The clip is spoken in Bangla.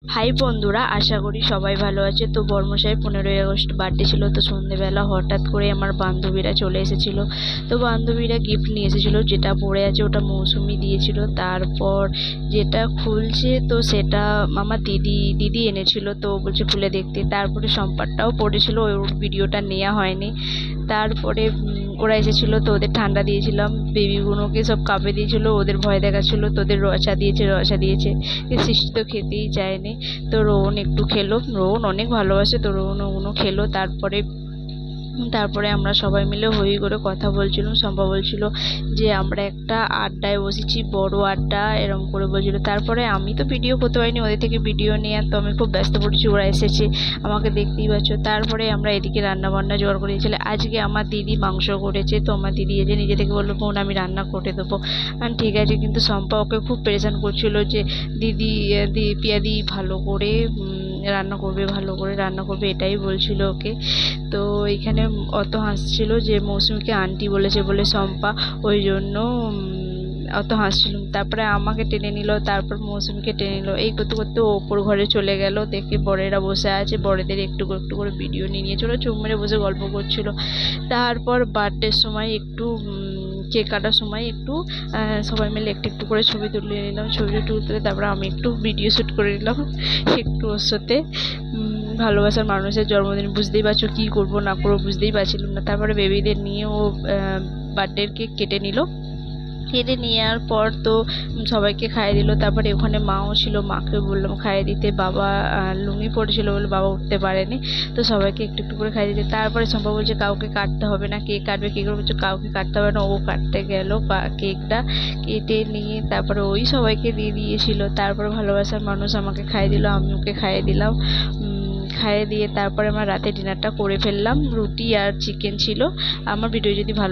হাই বন্ধুরা, আশা করি সবাই ভালো আছে। তো বর্মশাই 15ই আগস্ট বার্থডে ছিল। তো সন্ধেবেলা হঠাৎ করে আমার বান্ধবীরা চলে এসেছিল। তো বান্ধবীরা গিফট নিয়ে এসেছিলো, যেটা পড়ে আছে ওটা মৌসুমি দিয়েছিল। তারপর যেটা খুলছে তো সেটা আমার দিদি এনেছিল। তো বলছে খুলে দেখতে। তারপরে সম্পারটাও পড়েছিল, ওর ভিডিওটা নেওয়া হয়নি। তারপরে ওরা এসেছিলো, তো ওদের ঠান্ডা দিয়েছিলাম। বেবিগুলোকে সব কাপে দিয়েছিলো, ওদের ভয় দেখাচ্ছিলো। তো ওদের রসা দিয়েছে। সৃষ্টি তো খেতেই চায়নি। তো রোহন একটু খেলো, রোহন অনেক ভালোবাসে। তো রোহন ওগুলো খেলো। তারপরে আমরা সবাই মিলে হই করে কথা বলছিলাম। শম্পা বলছিল যে আমরা একটা আড্ডায় বসেছি, বড় আড্ডা, এরকম করে বলছিল। তারপরে আমি তো ভিডিও করতে পারিনি, ওদের থেকে ভিডিও নিয়ে। তো আমি খুব ব্যস্ত পড়েছি, ওরা এসেছে, আমাকে দেখতেই পাচ্ছ। তারপরে আমরা এদিকে রান্না বান্না জোগাড় করে দিয়েছিলাম। আজকে আমার দিদি মাংস করেছে। তো আমার দিদি এসে নিজে থেকে বললো বোন আমি রান্না করে দেবো। ঠিক আছে। কিন্তু শম্পা ওকে খুব পেরেশান করছিল যে দিদি পিয়াদি ভালো করে রান্না করবে, এটাই বলছিল ওকে। তো এইখানে অত হাসছিল যে মৌসুমীকে আন্টি বলেছে বলে শম্পা, ওই জন্য অত হাসছিল। তারপরে আমাকে টেনে নিল, তারপর মৌসুমীকে টেনে নিল। এই করতে করতে ও ওপর ঘরে চলে গেল। দেখে বড়েরা বসে আছে, বড়দের একটু একটু করে ভিডিও নিয়ে নিয়েছিল, চুপ মেরে বসে গল্প করছিল। তারপর বার্থডের সময় একটু কেক কাটার সময় একটু সবাই মিলে একটু একটু করে ছবি তুলে নিলাম। ছবি তুলে তারপরে আমি একটু ভিডিও শ্যুট করে নিলাম একটু ওর সাথে। ভালোবাসার মানুষের জন্মদিন, বুঝতেই পারছো কী করবো না করবো বুঝতেই পারছিলাম না। তারপরে বেবিদের নিয়ে ও বার্থডের কেক কেটে নিল। কেটে নেওয়ার পর তো সবাইকে খাইয়ে দিল। তারপরে ওখানে মাও ছিল, মাকে বললাম খাইয়ে দিতে। বাবা লুঙ্গি পড়েছিল বলে বাবা উঠতে পারেনি। তো সবাইকে একটু একটু করে খাইয়ে দিতে। তারপরে শম্পা বলছে কাউকে কাটতে হবে না, কেক কাটবে। কেক বলছে কাউকে কাটতে হবে না। ও কাটতে গেল কেকটা, কেটে নিয়ে তারপরে ওই সবাইকে দিয়ে দিয়েছিল। তারপরে ভালোবাসার মানুষ আমাকে খাইয়ে দিল, আমি ওকে খাইয়ে দিলাম। খাইয়ে দিয়ে তারপরে আমরা রাতে ডিনারটা করে ফেললাম। রুটি আর চিকেন ছিল। আমার ভিডিও যদি ভালো